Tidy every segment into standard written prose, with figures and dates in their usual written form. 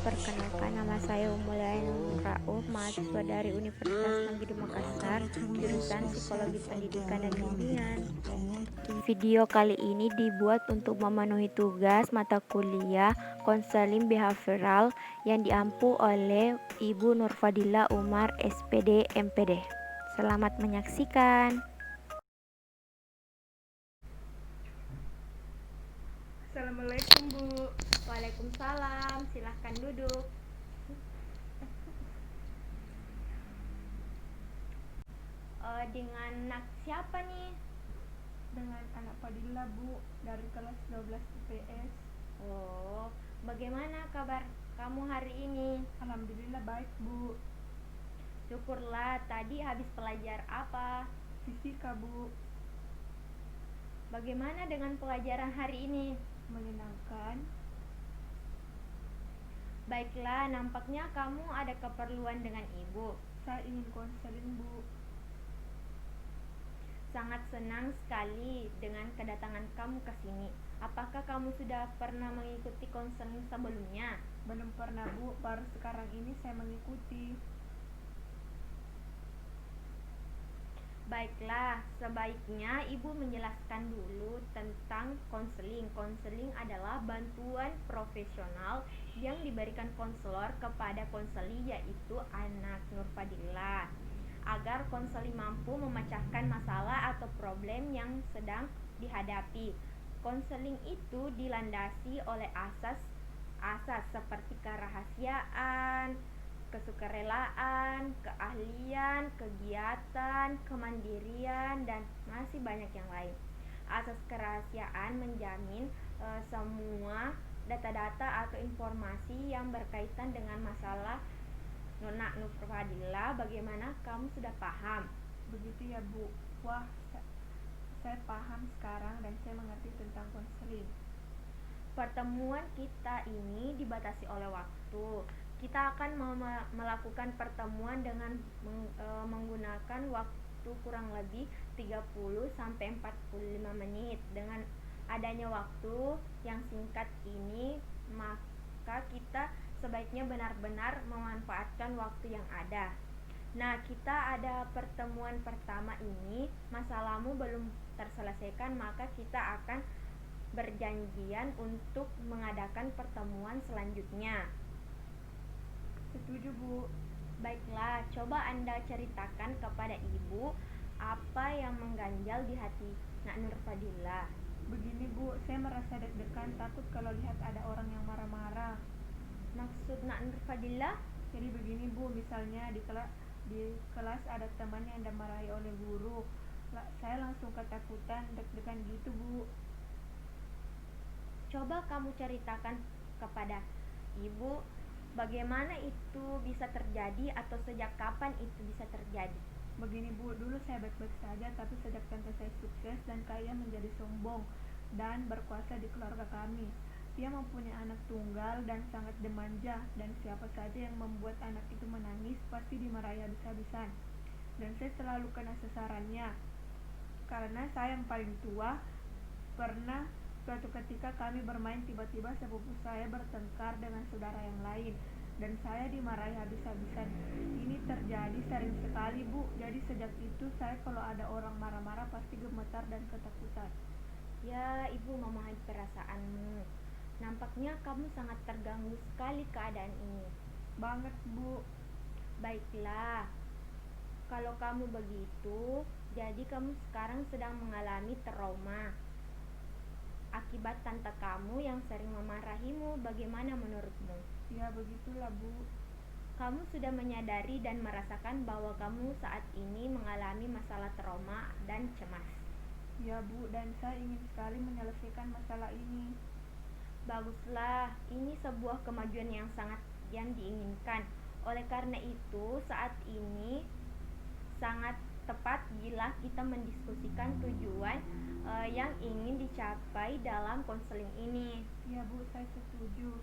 Perkenalkan, nama saya Umul Ainun Rauf, mahasiswa dari Universitas Negeri Makassar, jurusan Psikologi Pendidikan dan Bimbingan. Video kali ini dibuat untuk memenuhi tugas mata kuliah Konseling Behavioral yang diampu oleh Ibu Nurfadila Umar, SPD, MPD. Selamat menyaksikan. Assalamualaikum Bu. Waalaikumsalam, silahkan duduk. Dengan anak siapa nih? Dengan anak Fadila Bu, dari kelas 12 IPS. Oh, bagaimana kabar kamu hari ini? Alhamdulillah baik Bu. Syukurlah, tadi habis pelajar apa? Fisika Bu. Bagaimana dengan pelajaran hari ini? Menyenangkan. Baiklah, nampaknya kamu ada keperluan dengan ibu. Saya ingin konseling Bu. Sangat senang sekali dengan kedatangan kamu ke sini. Apakah kamu sudah pernah mengikuti konseling sebelumnya? Belum pernah Bu, baru sekarang ini saya mengikuti. Baiklah, sebaiknya ibu menjelaskan dulu tentang konseling. Konseling adalah bantuan profesional yang diberikan konselor kepada konseli, yaitu anak Nurfadila, agar konseli mampu memecahkan masalah atau problem yang sedang dihadapi. Konseling itu dilandasi oleh asas seperti kerahasiaan, kesukarelaan, keahlian, kegiatan, kemandirian, dan masih banyak yang lain. Asas kerahasiaan menjamin semua data-data atau informasi yang berkaitan dengan masalah Nona Nurfadila. Bagaimana, kamu sudah paham? Begitu ya Bu. Wah, saya paham sekarang dan saya mengerti tentang konseling. Pertemuan kita ini dibatasi oleh waktu. Kita akan melakukan pertemuan dengan menggunakan waktu kurang lebih 30 sampai 45 menit. Dengan adanya waktu yang singkat ini, maka kita sebaiknya benar-benar memanfaatkan waktu yang ada. Nah, kita ada pertemuan pertama ini, masalahmu belum terselesaikan, maka kita akan berjanjian untuk mengadakan pertemuan selanjutnya. Setuju Bu. Baiklah, coba Anda ceritakan kepada ibu apa yang mengganjal di hati Nak Nurfadila. Begini Bu, saya merasa deg-degan, takut kalau lihat ada orang yang marah-marah. Maksud Nak Nurfadila? Jadi begini Bu, misalnya di kelas ada teman yang dimarahi oleh guru. Saya langsung ketakutan, deg-degan gitu Bu. Coba kamu ceritakan kepada ibu bagaimana itu bisa terjadi atau sejak kapan itu bisa terjadi. Begini Bu, dulu saya baik-baik saja, tapi sejak tante saya sukses dan kaya menjadi sombong dan berkuasa di keluarga kami. Dia mempunyai anak tunggal dan sangat dimanja, dan siapa saja yang membuat anak itu menangis pasti dimarahi habis-habisan. Dan saya selalu kena sasarannya. Karena saya yang paling tua, pernah suatu ketika kami bermain, tiba-tiba sepupu saya bertengkar dengan saudara yang lain dan saya dimarahi habis-habisan. Ini terjadi sering sekali Bu. Jadi sejak itu saya kalau ada orang marah-marah pasti gemetar dan ketakutan. Ya, ibu memahami perasaanmu. Nampaknya kamu sangat terganggu sekali keadaan ini. Banget Bu. Baiklah, kalau kamu begitu, jadi kamu sekarang sedang mengalami trauma akibat tante kamu yang sering memarahimu. Bagaimana menurutmu? Ya begitulah Bu. Kamu sudah menyadari dan merasakan bahwa kamu saat ini mengalami masalah trauma dan cemas. Ya Bu, dan saya ingin sekali menyelesaikan masalah ini. Baguslah, ini sebuah kemajuan yang sangat yang diinginkan. Oleh karena itu, saat ini sangat tepat bila kita mendiskusikan tujuan yang ingin dicapai dalam konseling ini. Ya Bu, saya setuju.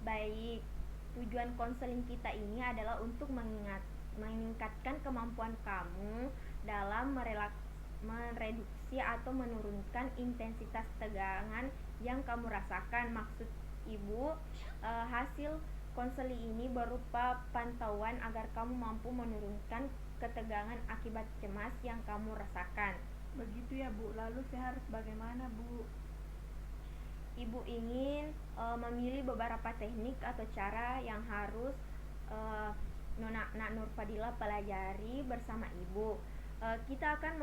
Baik, tujuan konseling kita ini adalah untuk meningkatkan kemampuan kamu dalam mereduksi atau menurunkan intensitas tegangan yang kamu rasakan. Maksud ibu, hasil Konseli ini berupa pantauan agar kamu mampu menurunkan ketegangan akibat cemas yang kamu rasakan. Begitu ya Bu, lalu saya harus bagaimana Bu? Ibu ingin memilih beberapa teknik atau cara yang harus Nona Nurfadila pelajari bersama ibu. Kita akan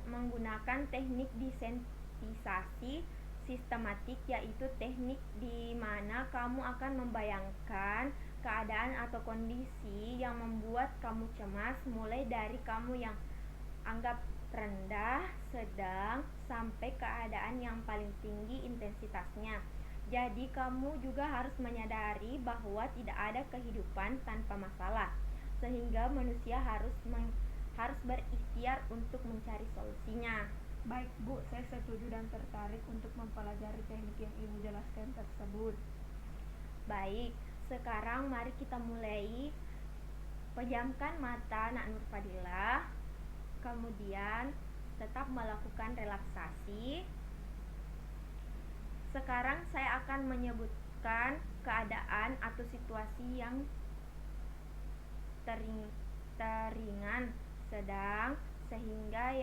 menggunakan teknik desensitisasi sistematik, yaitu teknik di mana kamu akan membayangkan keadaan atau kondisi yang membuat kamu cemas, mulai dari kamu yang anggap rendah, sedang, sampai keadaan yang paling tinggi intensitasnya. Jadi kamu juga harus menyadari bahwa tidak ada kehidupan tanpa masalah, sehingga manusia harus berikhtiar untuk mencari solusinya. Baik Bu, saya setuju dan tertarik untuk mempelajari teknik yang Ibu jelaskan tersebut. Baik, sekarang mari kita mulai. Pejamkan mata Nak Nurfadila, kemudian tetap melakukan relaksasi. Sekarang saya akan menyebutkan keadaan atau situasi yang teringan, sedang, hingga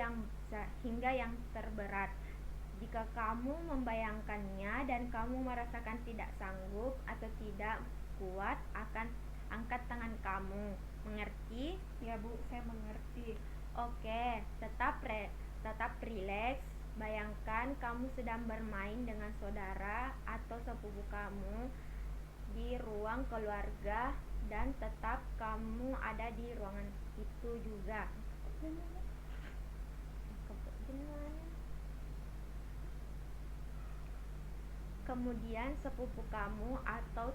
yang terberat. Jika kamu membayangkannya dan kamu merasakan tidak sanggup atau tidak kuat, akan angkat tangan kamu. Mengerti? Ya Bu, saya mengerti. Oke, tetap rileks. Bayangkan kamu sedang bermain dengan saudara atau sepupu kamu di ruang keluarga, dan tetap kamu ada di ruangan itu juga. Kemudian sepupu kamu atau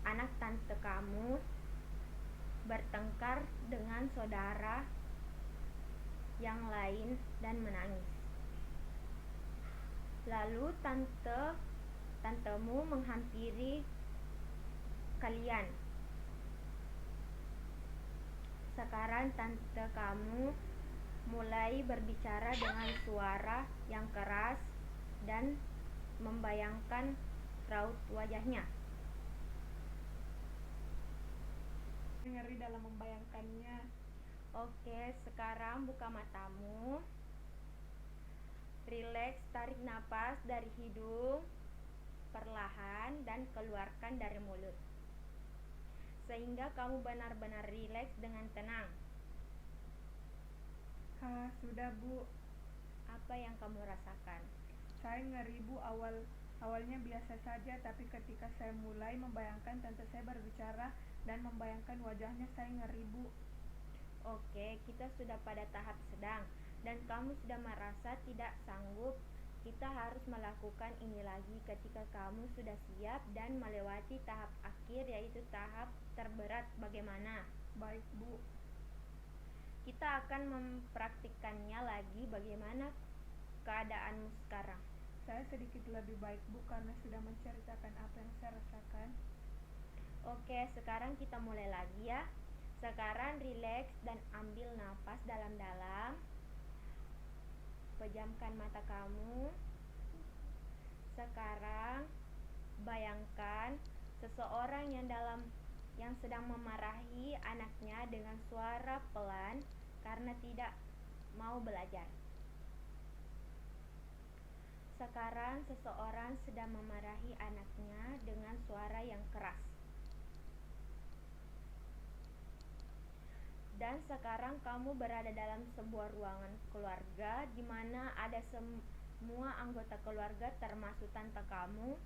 anak tante kamu bertengkar dengan saudara yang lain dan menangis. Lalu tantemu menghampiri kalian. Sekarang tante kamu mulai berbicara dengan suara yang keras dan membayangkan raut wajahnya. Ngeri dalam membayangkannya. Oke, sekarang buka matamu. Rileks, tarik napas dari hidung perlahan dan keluarkan dari mulut, sehingga kamu benar-benar rileks dengan tenang. Sudah Bu. Apa yang kamu rasakan? Saya ngeri Bu, awalnya biasa saja, tapi ketika saya mulai membayangkan tante saya berbicara dan membayangkan wajahnya, saya ngeri Bu. Oke, kita sudah pada tahap sedang dan kamu sudah merasa tidak sanggup. Kita harus melakukan ini lagi ketika kamu sudah siap dan melewati tahap akhir, yaitu tahap terberat. Bagaimana? Baik Bu. Kita akan mempraktikkannya lagi. Bagaimana keadaanmu sekarang? Saya sedikit lebih baik Bu, karena sudah menceritakan apa yang saya rasakan. Oke, sekarang kita mulai lagi ya. Sekarang rileks dan ambil nafas dalam-dalam. Pejamkan mata kamu. Sekarang bayangkan seseorang yang sedang memarahi anaknya dengan suara pelan karena tidak mau belajar. Sekarang seseorang sedang memarahi anaknya dengan suara yang keras. Dan sekarang kamu berada dalam sebuah ruangan keluarga di mana ada semua anggota keluarga termasuk tante kamu.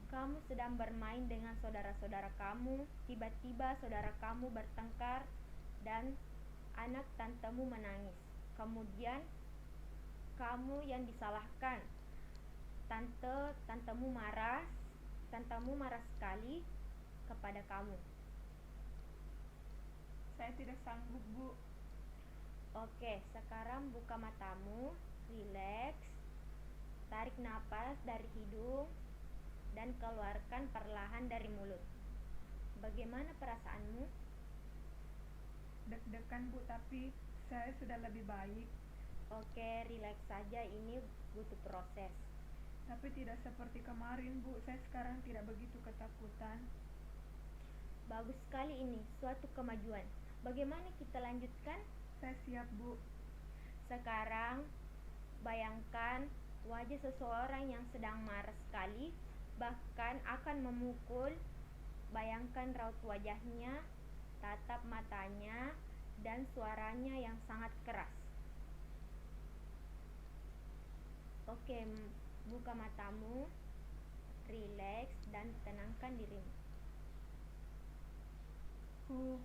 Kamu sedang bermain dengan saudara-saudara kamu. Tiba-tiba saudara kamu bertengkar dan anak tantemu menangis. Kemudian kamu yang disalahkan. Tantemu marah sekali kepada kamu. Saya tidak sanggup Bu. Oke, sekarang buka matamu, rileks, tarik napas dari hidung dan keluarkan perlahan dari mulut. Bagaimana perasaanmu? Deg-degan Bu, tapi saya sudah lebih baik. Oke, rileks saja, ini butuh proses. Tapi tidak seperti kemarin Bu, saya sekarang tidak begitu ketakutan. Bagus sekali ini, suatu kemajuan. Bagaimana kita lanjutkan? Saya siap, Bu. Sekarang, bayangkan wajah seseorang yang sedang marah sekali, bahkan akan memukul. Bayangkan raut wajahnya, tatap matanya, dan suaranya yang sangat keras. Oke, buka matamu, rileks, dan tenangkan dirimu.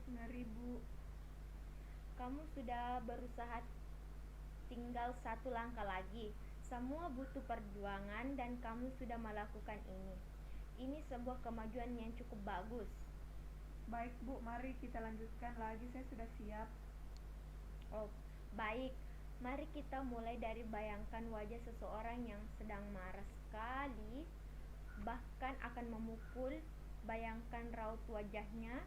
Ngeri, Bu. Kamu sudah berusaha, tinggal satu langkah lagi. Semua butuh perjuangan dan kamu sudah melakukan ini. Ini sebuah kemajuan yang cukup bagus. Baik, Bu, mari kita lanjutkan lagi. Saya sudah siap. Oh, baik. Mari kita mulai dari bayangkan wajah seseorang yang sedang marah sekali, bahkan akan memukul. Bayangkan raut wajahnya,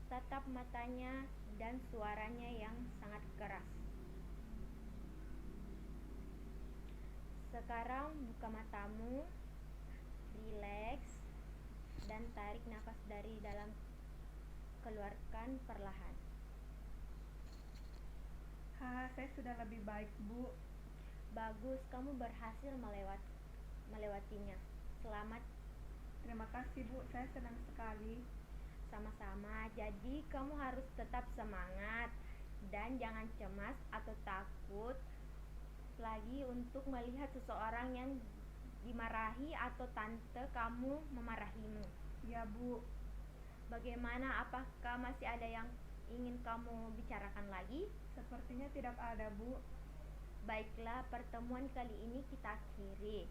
tatap matanya, dan suaranya yang sangat keras. Sekarang buka matamu, rileks, dan tarik nafas dari dalam, keluarkan perlahan. Saya sudah lebih baik, Bu. Bagus, kamu berhasil melewatinya. Selamat. Terima kasih, Bu. Saya senang sekali. Sama-sama. Jadi kamu harus tetap semangat dan jangan cemas atau takut lagi untuk melihat seseorang yang dimarahi atau tante kamu memarahimu. Ya, Bu. Bagaimana? Apakah masih ada yang ingin kamu bicarakan lagi? Sepertinya tidak ada, Bu. Baiklah, pertemuan kali ini kita akhiri.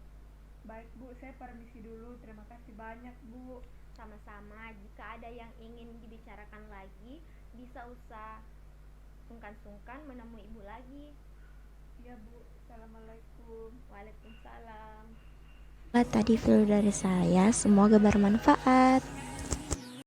Baik, Bu. Saya permisi dulu. Terima kasih banyak, Bu. Sama-sama. Jika ada yang ingin dibicarakan lagi, bisa usah sungkan-sungkan menemui ibu lagi. Ya, Bu. Assalamualaikum. Waalaikumsalam. Tadi video dari saya, semoga bermanfaat.